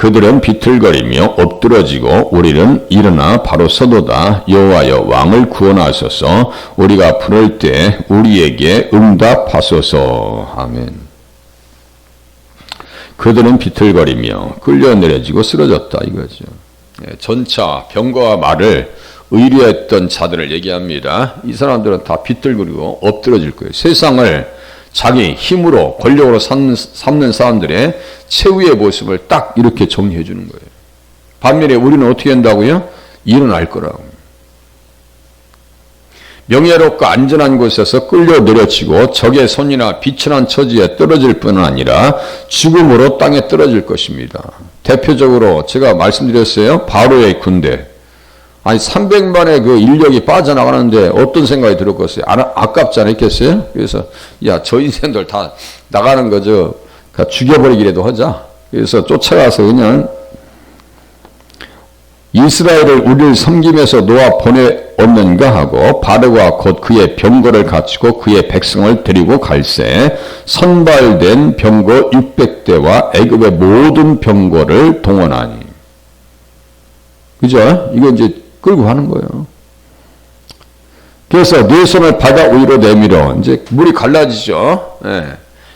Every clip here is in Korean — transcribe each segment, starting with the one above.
그들은 비틀거리며 엎드러지고 우리는 일어나 바로 서도다. 여호와여 왕을 구원하소서. 우리가 부를 때 우리에게 응답하소서. 아멘. 그들은 비틀거리며 끌려 내려지고 쓰러졌다 이거죠. 전차 병거와 말을 의뢰했던 자들을 얘기합니다. 이 사람들은 다 비틀거리고 엎드러질 거예요. 세상을 자기 힘으로 권력으로 삼는 사람들의 최후의 모습을 딱 이렇게 정리해 주는 거예요. 반면에 우리는 어떻게 한다고요? 일어날 거라고. 명예롭고 안전한 곳에서 끌려 내려치고 적의 손이나 비천한 처지에 떨어질 뿐 아니라 죽음으로 땅에 떨어질 것입니다. 대표적으로 제가 말씀드렸어요. 바로의 군대. 아니 300만의 그 인력이 빠져나가는데 어떤 생각이 들었겠어요? 아깝지 않겠어요? 그래서 야, 저 인생들 다 나가는 거죠. 죽여버리기라도 하자. 그래서 쫓아가서 그냥 이스라엘을 우리를 섬김에서 놓아 보내었는가 하고 바로가 곧 그의 병거를 갖추고 그의 백성을 데리고 갈새 선발된 병거 600대와 애굽의 모든 병거를 동원하니. 그죠? 이거 이제 끌고 가는 거예요. 그래서 네 손을 바다 위로 내밀어 이제 물이 갈라지죠.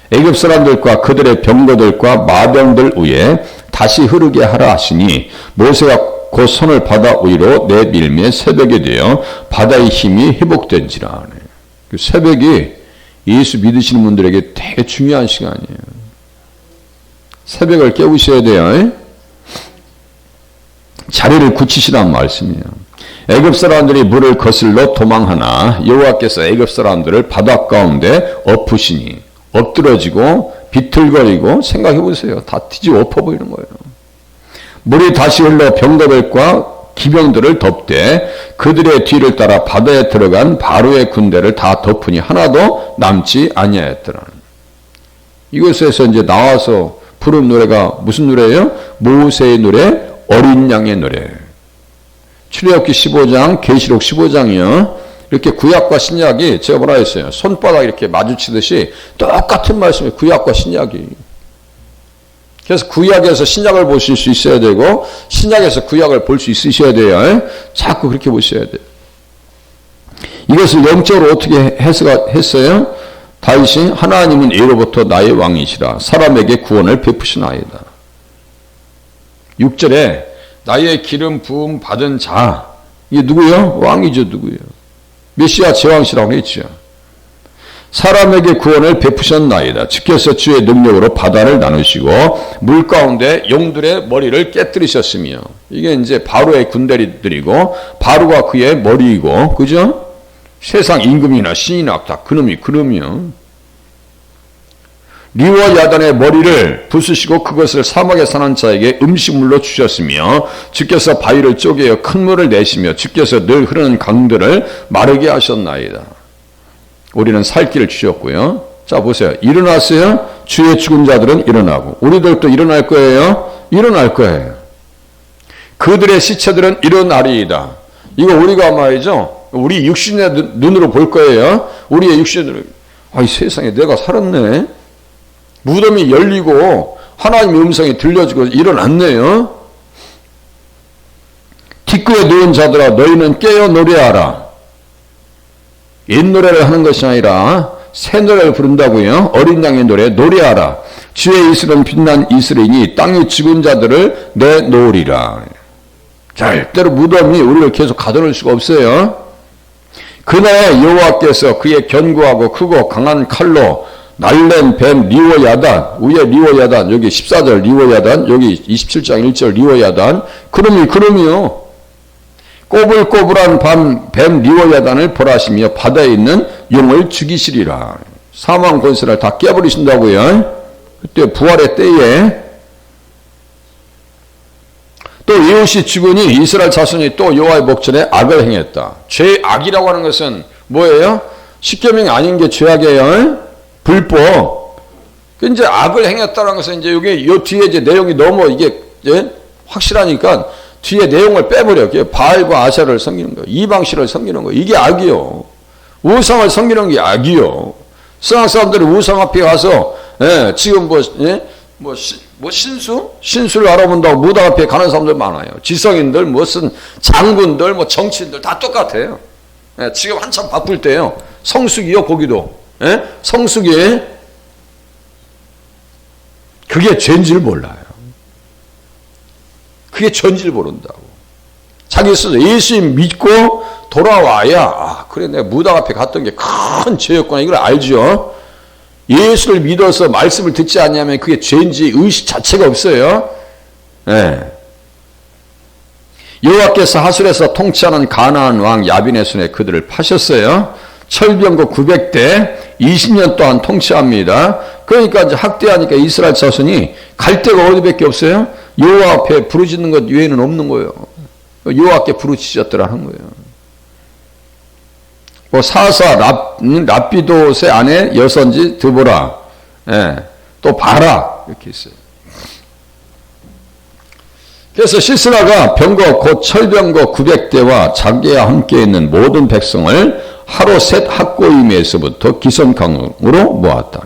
애굽 사람들과 그들의 병거들과 마병들 위에 다시 흐르게 하라 하시니 모세가 그 손을 바다 위로 내밀며 새벽이 되어 바다의 힘이 회복된지라. 그 새벽이 예수 믿으시는 분들에게 되게 중요한 시간이에요. 새벽을 깨우셔야 돼요. 자리를 굳히시라는 말씀이에요. 애굽 사람들이 물을 거슬러 도망하나 여호와께서 애굽 사람들을 바다 가운데 엎으시니 엎드러지고 비틀거리고 생각해 보세요. 다 뒤집어 엎어버리는 거예요. 물이 다시 흘러 병거들과 기병들을 덮되 그들의 뒤를 따라 바다에 들어간 바로의 군대를 다 덮으니 하나도 남지 아니하였더라. 이곳에서 이제 나와서 부른 노래가 무슨 노래예요? 모세의 노래, 어린 양의 노래. 출애굽기 15장, 계시록 15장이요. 이렇게 구약과 신약이 제가 뭐라 했어요? 손바닥 이렇게 마주치듯이 똑같은 말씀이 구약과 신약이. 그래서 구약에서 신약을 보실 수 있어야 되고 신약에서 구약을 볼 수 있으셔야 돼요. 자꾸 그렇게 보셔야 돼요. 이것을 영적으로 어떻게 해석했어요? 다윗이 하나님은 예로부터 나의 왕이시라 사람에게 구원을 베푸시나이다. 6절에 나의 기름 부음 받은 자 이게 누구요? 왕이죠. 누구요? 메시아 제왕시라고 했죠. 사람에게 구원을 베푸셨나이다. 주께서 주의 능력으로 바다를 나누시고 물 가운데 용들의 머리를 깨뜨리셨으며 이게 이제 바로의 군대들이고 바로가 그의 머리이고 그죠? 세상 임금이나 신이나 다 그놈이요. 리와 야단의 머리를 부수시고 그것을 사막에 사는 자에게 음식물로 주셨으며 주께서 바위를 쪼개어 큰 물을 내시며 주께서 늘 흐르는 강들을 마르게 하셨나이다. 우리는 살 길을 주셨고요. 자 보세요. 일어났어요. 주의 죽은 자들은 일어나고 우리들도 일어날 거예요. 일어날 거예요. 그들의 시체들은 일어나리이다. 이거 우리가 말이죠. 우리 육신의 눈으로 볼 거예요. 우리의 육신으로. 이 세상에 내가 살았네. 무덤이 열리고 하나님의 음성이 들려지고 일어났네요. 뒷구에 누운 자들아 너희는 깨어 노래하라. 옛 노래를 하는 것이 아니라 새 노래를 부른다고요. 어린 양의 노래 노래하라. 주의 이슬은 빛난 이슬이니 땅의 죽은 자들을 내놓으리라. 절대로 무덤이 우리를 계속 가둬놓을 수가 없어요. 그날에 여호와께서 그의 견고하고 크고 강한 칼로 날랜 뱀 리워야단 위에 리워야단 여기 14절 리워야단 여기 27장 1절 리워야단 그놈이요. 꼬불꼬불한 뱀 리워야단을 벌하시며 바다에 있는 용을 죽이시리라. 사망 권세를 다 깨버리신다고요. 그때 부활의 때에 또 이웃이 죽으니 이스라엘 자손이 또 여호와의 목전에 악을 행했다. 죄악이라고 하는 것은 뭐예요? 십계명이 아닌 게 죄악이에요. 불법. 이제 악을 행했다는 것은 이제 여기 요 뒤에 이제 내용이 너무 이게 확실하니까 뒤에 내용을 빼버려. 바알과 아샤를 섬기는 거, 이방신을 섬기는 거 이게 악이요. 우상을 섬기는 게 악이요. 세상 사람들이 우상 앞에 가서 지금 뭐 신수를 알아본다고 무당 앞에 가는 사람들 많아요. 지성인들, 무슨 장군들, 뭐 정치인들 다 똑같아요. 예, 지금 한참 바쁠 때요. 성수기요, 거기도. 예? 성수기. 그게 죄인지를 몰라요. 그게 죄인지를 모른다고. 자기 스스로 예수님 믿고 돌아와야, 아, 그래, 내가 무당 앞에 갔던 게 큰 죄였구나. 이걸 알죠. 예수를 믿어서 말씀을 듣지 않냐면 그게 죄인지 의식 자체가 없어요. 예. 여호와께서 하술에서 통치하는 가나안 왕 야빈의 손에 그들을 파셨어요. 철병거 900대 20년 동안 통치합니다. 그러니까 이제 학대하니까 이스라엘 자손이 갈 데가 어디밖에 없어요? 여호와 앞에 부르짖는 것 외에는 없는 거예요. 여호와께 부르짖었더라는 거예요. 뭐 사사 랍비도스의 아내 여선지 드보라, 예, 또 바라 이렇게 있어요. 그래서 시스라가 병거 곧 철병거 900대와 자기와 함께 있는 모든 백성을 하루셋 학고임에서부터 기선강으로 모았다.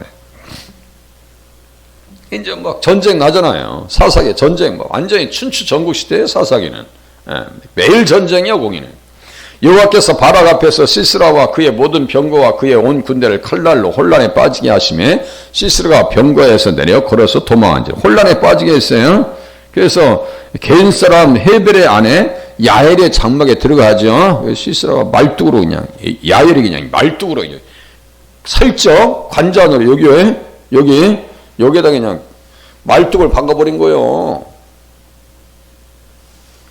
이제 막 전쟁 나잖아요. 사사기 전쟁 뭐 완전히 춘추 전국 시대의 사사기는, 예, 매일 전쟁이야 거기는. 여호와께서 바락 앞에서 시스라와 그의 모든 병거와 그의 온 군대를 칼날로 혼란에 빠지게 하심에 시스라가 병거에서 내려 걸어서 도망한지 혼란에 빠지게 했어요. 그래서 개인 사람 헤벨의 아내 야엘의 장막에 들어가죠. 시스라가 말뚝으로 그냥, 야엘이 그냥 말뚝으로 그냥 살짝 관자으로 여기에다 그냥 말뚝을 박아버린 거예요.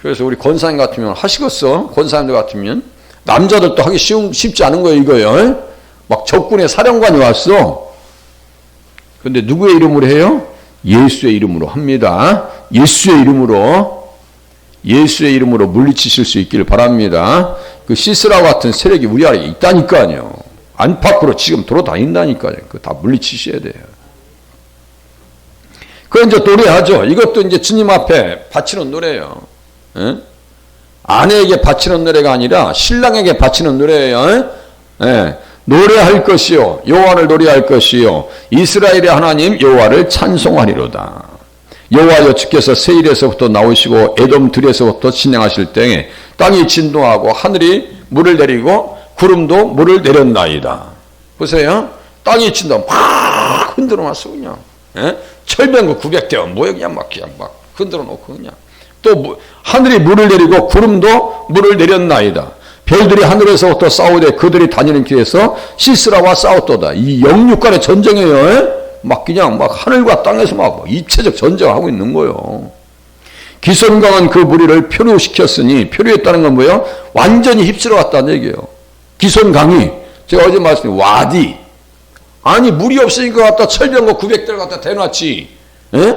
그래서 우리 권사님 같으면 하시겠어? 권사님들 같으면 남자들도 하기 쉽지 않은 거예요, 이거요. 막 적군의 사령관이 왔어. 근데 누구의 이름으로 해요? 예수의 이름으로 합니다. 예수의 이름으로 물리치실 수 있기를 바랍니다. 그 시스라 같은 세력이 우리 안에 있다니까요. 안팎으로 지금 돌아다닌다니까요. 그거 다 물리치셔야 돼요. 그 이제 노래하죠. 이것도 이제 주님 앞에 바치는 노래예요. 예? 아내에게 바치는 노래가 아니라 신랑에게 바치는 노래예요. 예? 노래할 것이요, 여호와를 노래할 것이요, 이스라엘의 하나님 여호와를 찬송하리로다. 여호와여 주께서 세일에서부터 나오시고 에돔 들에서부터 진행하실 때에 땅이 진동하고 하늘이 물을 내리고 구름도 물을 내렸나이다. 보세요. 땅이 진동 막 흔들어 놨어 그냥. 예? 철병거 900대원 뭐야 그냥 막 흔들어 놓고 그냥. 또 하늘이 물을 내리고 구름도 물을 내렸나이다. 별들이 하늘에서부터 싸우되 그들이 다니는 길에서 시스라와 싸웠도다. 이 영육간의 전쟁이에요. 막 그냥 막 하늘과 땅에서 막 입체적 전쟁을 하고 있는 거예요. 기선강은 그 무리를 표류시켰으니, 표류했다는 건 뭐예요? 완전히 휩쓸어 갔다는 얘기예요. 기선강이, 제가 어제 말씀드린 와디, 아니 물이 없으니까 갖다 철병거 900대를 갖다 대놨지. 예?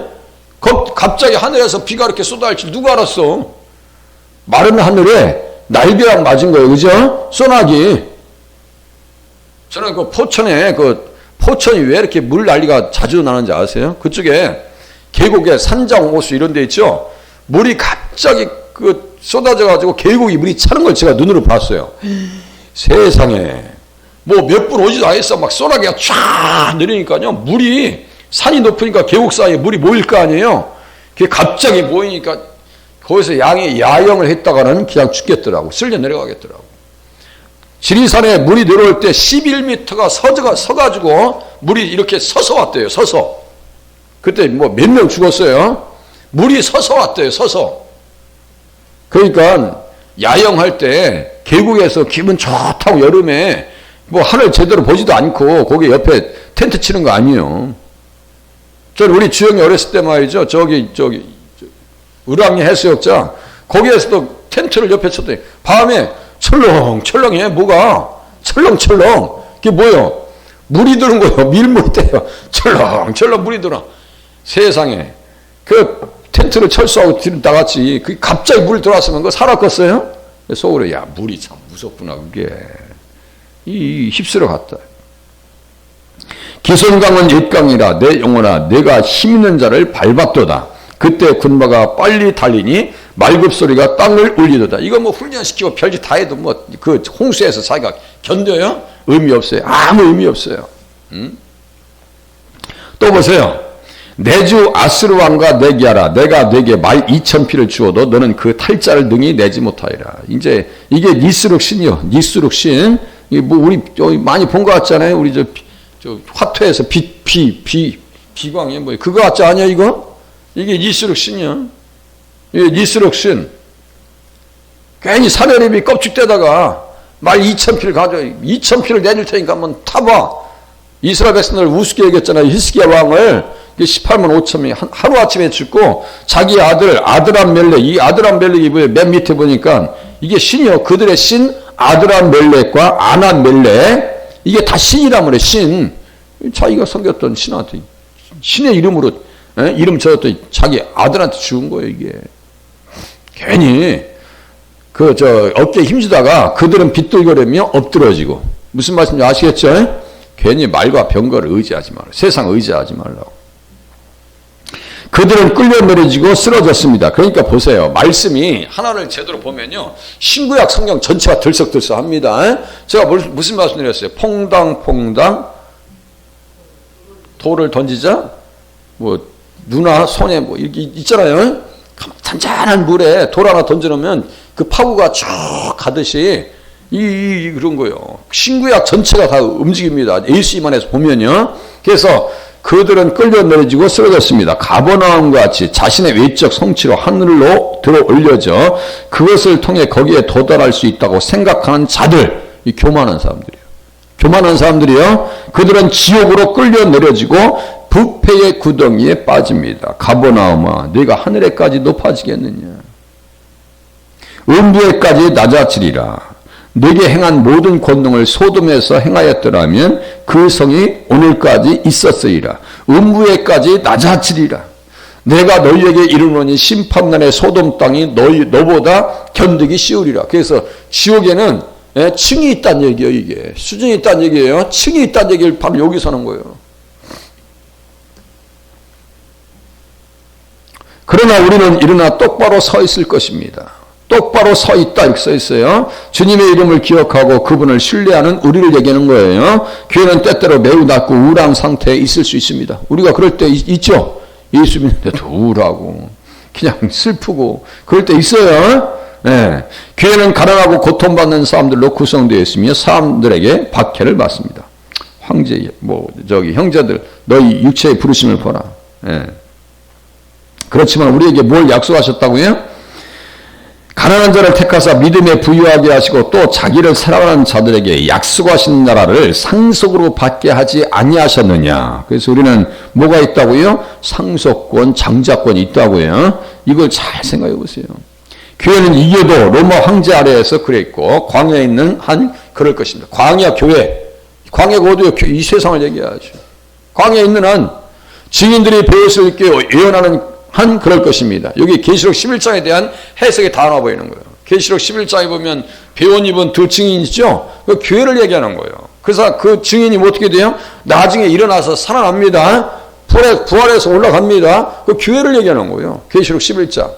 갑자기 하늘에서 비가 이렇게 쏟아질 줄 누가 알았어? 마른 하늘에 날벼락 맞은 거예요. 그죠? 소나기. 저는 그 포천이 왜 이렇게 물 난리가 자주 나는지 아세요? 그쪽에 계곡에 산장 호수 이런 데 있죠? 물이 갑자기 쏟아져 가지고 계곡이 물이 차는 걸 제가 눈으로 봤어요. 세상에. 뭐 몇 분 오지도 않았어. 막 소나기가 쫙 내리니까요. 물이 산이 높으니까 계곡 사이에 물이 모일 거 아니에요. 그게 갑자기 모이니까 거기서 양이 야영을 했다가는 그냥 죽겠더라고. 쓸려 내려가겠더라고. 지리산에 물이 내려올 때 11m가 서가지고 물이 이렇게 서서 왔대요. 서서. 그때 뭐 몇 명 죽었어요. 물이 서서 왔대요. 서서. 그러니까 야영할 때 계곡에서 기분 좋다고 여름에 뭐 하늘 제대로 보지도 않고 거기 옆에 텐트 치는 거 아니에요. 저는 우리 주영이 어렸을 때 말이죠. 저기 을왕리 해수욕장 거기에서도 텐트를 옆에 쳤더니 밤에 철렁철렁해. 뭐가 철렁철렁. 그게 뭐예요? 물이 드는 거예요. 밀물 때요. 철렁철렁 물이 들어. 세상에 그 텐트를 철수하고 나갔지. 그 갑자기 물이 들어왔으면 그거 살았겠어요? 속으로 야 물이 참 무섭구나 그게. 이 휩쓸어 갔다. 기선강은 옛강이라 내 영혼아 내가 힘있는 자를 밟았도다. 그때 군마가 빨리 달리니 말급소리가 땅을 울리도다. 이거 뭐 훈련시키고 별짓 다 해도 뭐 그 홍수에서 자기가 견뎌요? 의미 없어요. 아무 의미 없어요. 또 보세요. 내 주 아스루 왕과 내게 하라. 내가 내게 말 2,000피를 주어도 너는 그 탈자를 능히 내지 못하리라. 이제 이게 니스룩 신이요. 니스룩 신. 이게 뭐 우리 많이 본 것 같잖아요. 우리 저 화투에서 비광이 뭐 그거 같지 않냐 이거? 이게 니스룩 신이야. 이게 니스룩 신. 괜히 사내립이 껍질대다가 말 2,000피를 가져 2,000피를 내줄 테니까 한번 타봐. 이스라엘 백성들 우습게 얘기했잖아요. 히스기야 왕을 18만 5천명이 하루아침에 죽고 자기 아드람멜렉, 이 아드람멜렉이 맨 밑에 보니까 이게 신이요. 그들의 신 아드람멜렉과 아난멜렉, 이게 다 신이란 말이에요. 신. 자기가 섬겼던 신한테 신의 이름으로 이름 적었더니 자기 아들한테 죽은 거예요. 이게 괜히 어깨에 힘주다가 그들은 비뚤거리며 엎드러지고, 무슨 말씀인지 아시겠죠? 괜히 말과 병거를 의지하지 말라. 세상 의지하지 말라고. 그들은 끌려 내려지고 쓰러졌습니다. 그러니까 보세요. 말씀이 하나를 제대로 보면요. 신구약 성경 전체가 들썩들썩합니다. 제가 무슨 말씀드렸어요? 퐁당퐁당 돌을 던지자 뭐 누나 손에 뭐 이렇게 있잖아요. 잔잔한 물에 돌 하나 던져놓으면 그 파구가 쭉 가듯이 그런 거예요. 신구약 전체가 다 움직입니다. 예수님 안에서 보면요. 그래서 그들은 끌려 내려지고 쓰러졌습니다. 가버나움과 같이 자신의 외적 성취로 하늘로 들어 올려져 그것을 통해 거기에 도달할 수 있다고 생각하는 자들, 이 교만한 사람들이에요. 교만한 사람들이요. 그들은 지옥으로 끌려 내려지고 부패의 구덩이에 빠집니다. 가버나움아, 네가 하늘에까지 높아지겠느냐? 음부에까지 낮아지리라. 네게 행한 모든 권능을 소돔에서 행하였더라면 그 성이 오늘까지 있었으리라. 음부에까지 낮아지리라. 내가 너희에게 이르노니 심판날의 소돔 땅이 너보다 견디기 쉬우리라. 그래서 지옥에는 층이 있다는 얘기예요. 이게 수준이 있다는 얘기예요. 층이 있다는 얘기를 바로 여기서 하는 거예요. 그러나 우리는 일어나 똑바로 서 있을 것입니다. 똑바로 서 있다 이렇게 써 있어요. 주님의 이름을 기억하고 그분을 신뢰하는 우리를 얘기하는 거예요. 교회는 때때로 매우 낮고 우울한 상태에 있을 수 있습니다. 우리가 그럴 때 있죠. 예수 믿는데도 우울하고 그냥 슬프고 그럴 때 있어요. 네. 교회는 가난하고 고통받는 사람들로 구성되어 있으며 사람들에게 박해를 받습니다. 황제, 형제들, 너희 육체의 부르심을 보라. 네. 그렇지만 우리에게 뭘 약속하셨다고요? 가난한 자를 택하사 믿음에 부유하게 하시고 또 자기를 사랑하는 자들에게 약속하신 나라를 상속으로 받게 하지 아니하셨느냐. 그래서 우리는 뭐가 있다고요? 상속권, 장자권이 있다고요. 이걸 잘 생각해 보세요. 교회는 이겨도 로마 황제 아래에서 그랬고 광야에 있는 한 그럴 것입니다. 광야 교회. 광야가 어디요? 이 세상을 얘기하죠. 광야에 있는 한 증인들이 배울 수 있게 예언하는 한 그럴 것입니다. 여기 계시록 11장에 대한 해석이 다 나와 보이는 거예요. 계시록 11장에 보면 배옷 입은 두 증인이 있죠. 그 교회를 얘기하는 거예요. 그래서 그 증인이 어떻게 돼요? 나중에 일어나서 살아납니다. 부활해서 올라갑니다. 그 교회를 얘기하는 거예요. 계시록 11장.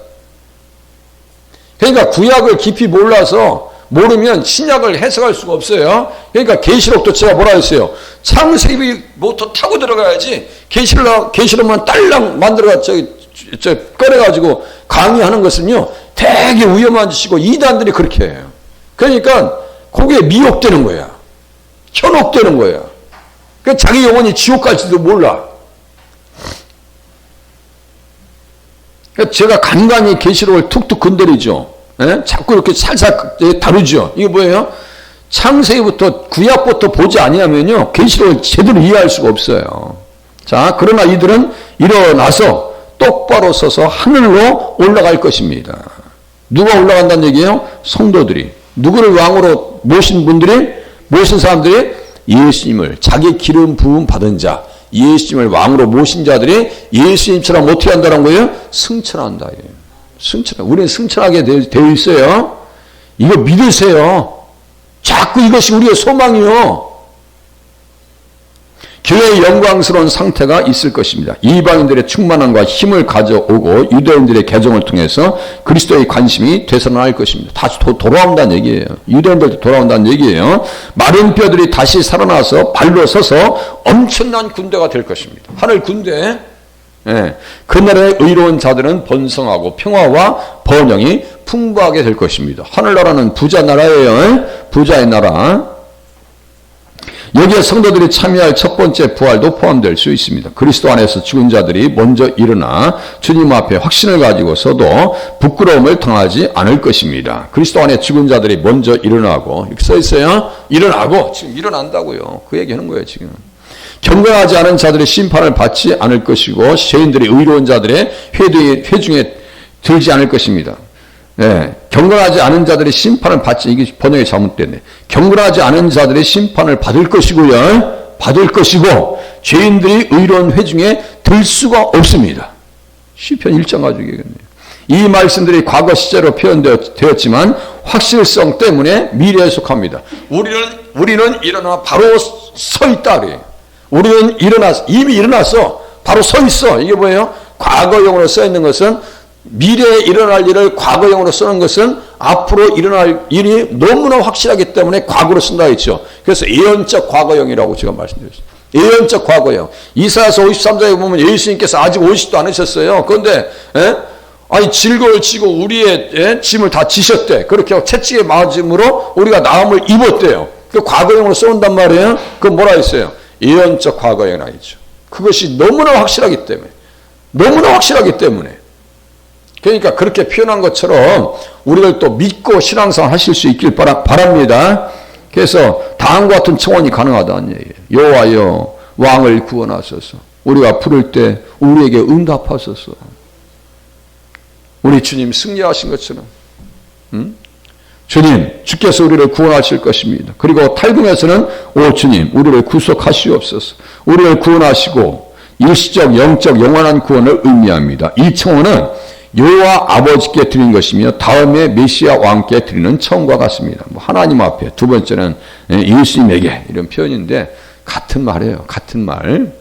그러니까 구약을 깊이 모르면 신약을 해석할 수가 없어요. 그러니까 계시록도 제가 뭐라 했어요? 창세기부터 타고 들어가야지 계시록만 딸랑 만들어가 꺼내가지고 강의하는 것은요 되게 위험한 짓이고 이단들이 그렇게 해요. 그러니까 거기에 미혹되는 거야. 현혹되는 거야. 그러니까 자기 영혼이 지옥 갈지도 몰라. 그러니까 제가 간간히 계시록을 툭툭 건드리죠. 자꾸 이렇게 살살 다루죠. 이게 뭐예요? 창세기부터 구약부터 보지 아니하면요 계시록을 제대로 이해할 수가 없어요. 자, 그러나 이들은 일어나서 똑바로 서서 하늘로 올라갈 것입니다. 누가 올라간다는 얘기예요? 성도들이. 누구를 왕으로 모신 사람들이 예수님을, 자기 기름 부음 받은 자, 예수님을 왕으로 모신 자들이 예수님처럼 어떻게 한다는 거예요? 승천한다. 우리는 승천하게 되어 있어요. 이거 믿으세요. 자꾸 이것이 우리의 소망이요. 교회의 영광스러운 상태가 있을 것입니다. 이방인들의 충만함과 힘을 가져오고 유대인들의 개종을 통해서 그리스도의 관심이 되살아날 것입니다. 다시 돌아온다는 얘기예요. 유대인들도 돌아온다는 얘기예요. 마른 뼈들이 다시 살아나서 발로 서서 엄청난 군대가 될 것입니다. 하늘 군대. 예. 그날의 의로운 자들은 번성하고 평화와 번영이 풍부하게 될 것입니다. 하늘나라는 부자 나라예요. 부자의 나라. 여기에 성도들이 참여할 첫 번째 부활도 포함될 수 있습니다. 그리스도 안에서 죽은 자들이 먼저 일어나 주님 앞에 확신을 가지고서도 부끄러움을 당하지 않을 것입니다. 그리스도 안에 죽은 자들이 먼저 일어나고, 이렇게 써 있어요. 일어나고, 지금 일어난다고요. 그 얘기하는 거예요, 지금. 경건하지 않은 자들의 심판을 받지 않을 것이고, 죄인들이 의로운 자들의 회중에 들지 않을 것입니다. 네, 경건하지 않은 자들의 심판을 받지, 이게 번역이 잘못됐네. 경건하지 않은 자들의 심판을 받을 것이고요. 받을 것이고, 죄인들이 의로운 회중에 들 수가 없습니다. 시편 1장 가지고 얘기했네요. 이 말씀들이 과거 시제로 표현되었지만 확실성 때문에 미래에 속합니다. 우리는 일어나 바로 서 있다 그래요. 우리는 이미 일어났어. 바로 서 있어. 이게 뭐예요? 과거형으로 써 있는 것은, 미래에 일어날 일을 과거형으로 쓰는 것은 앞으로 일어날 일이 너무나 확실하기 때문에 과거로 쓴다 했죠. 그래서 예언적 과거형이라고 제가 말씀드렸어요. 예언적 과거형. 이사야서 53장에 보면 예수님께서 아직 오시지도 않으셨어요. 그런데 아니 질거를 지고 우리의 짐을 다 지셨대. 그렇게 채찍에 맞음으로 우리가 나음을 입었대요. 그 과거형으로 써온단 말이에요. 그 뭐라 했어요? 예언적 과거형이라 했죠. 그것이 너무나 확실하기 때문에. 너무나 확실하기 때문에. 그러니까 그렇게 표현한 것처럼 우리를 또 믿고 신앙생활 하실 수 있길 바랍니다. 그래서 다음과 같은 청원이 가능하다는 얘기예요. 여호와여 왕을 구원하소서. 우리가 부를 때 우리에게 응답하소서. 우리 주님 승리하신 것처럼 주님 주께서 우리를 구원하실 것입니다. 그리고 탈궁에서는 오 주님 우리를 구속하시옵소서. 우리를 구원하시고 일시적 영적 영원한 구원을 의미합니다. 이 청원은 여호와 아버지께 드린 것이며 다음에 메시아 왕께 드리는 청과 같습니다. 하나님 앞에, 두 번째는 예수님에게, 이런 표현인데 같은 말이에요. 같은 말.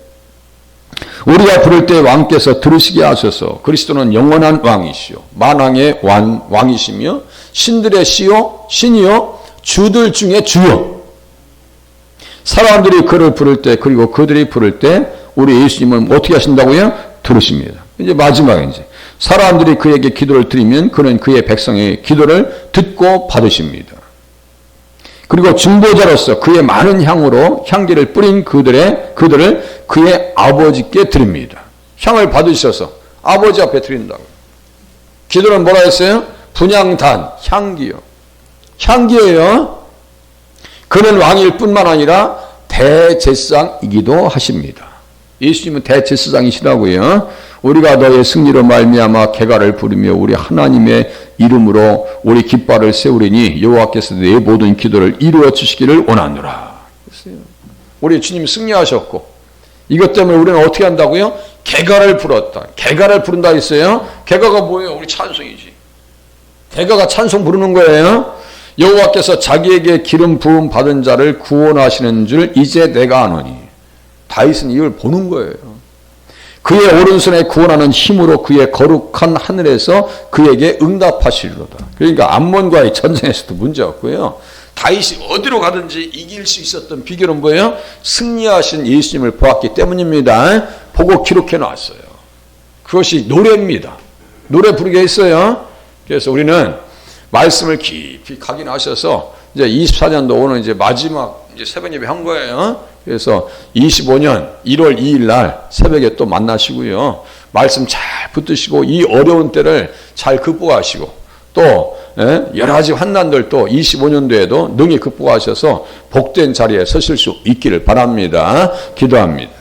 우리가 부를 때 왕께서 들으시게 하셔서 그리스도는 영원한 왕이시요 만왕의 왕이시며 신들의 신이요 주들 중에 주요. 사람들이 그를 부를 때, 그리고 그들이 부를 때 우리 예수님은 어떻게 하신다고요? 들으십니다. 이제 마지막에 이제 사람들이 그에게 기도를 드리면 그는 그의 백성의 기도를 듣고 받으십니다. 그리고 중보자로서 그의 많은 향기를 뿌린 그들을 그의 아버지께 드립니다. 향을 받으셔서 아버지 앞에 드린다고. 기도는 뭐라 했어요? 분향단, 향기요. 향기예요. 그는 왕일 뿐만 아니라 대제사장이기도 하십니다. 예수님은 대제사장이시라고요. 우리가 너의 승리로 말미암아 개가를 부르며 우리 하나님의 이름으로 우리 깃발을 세우리니 여호와께서 내 모든 기도를 이루어 주시기를 원하노라. 우리 주님 승리하셨고 이것 때문에 우리는 어떻게 한다고요? 개가를 불었다. 개가를 부른다 했어요. 개가가 뭐예요? 우리 찬송이지. 개가가 찬송 부르는 거예요. 여호와께서 자기에게 기름 부음 받은 자를 구원하시는 줄 이제 내가 아노니. 다윗은 이걸 보는 거예요. 그의 오른손에 구원하는 힘으로 그의 거룩한 하늘에서 그에게 응답하시리로다. 그러니까 암몬과의 전쟁에서도 문제 없고요. 다윗이 어디로 가든지 이길 수 있었던 비결은 뭐예요? 승리하신 예수님을 보았기 때문입니다. 보고 기록해 놨어요. 그것이 노래입니다. 노래 부르게 했어요. 그래서 우리는 말씀을 깊이 각인하셔서 이제 24년도 오늘 이제 마지막 이제 새벽 예배 한 거예요. 그래서 25년 1월 2일 날 새벽에 또 만나시고요. 말씀 잘 붙드시고 이 어려운 때를 잘 극복하시고 또 여러 가지 환난들 또 25년도에도 능히 극복하셔서 복된 자리에 서실 수 있기를 바랍니다. 기도합니다.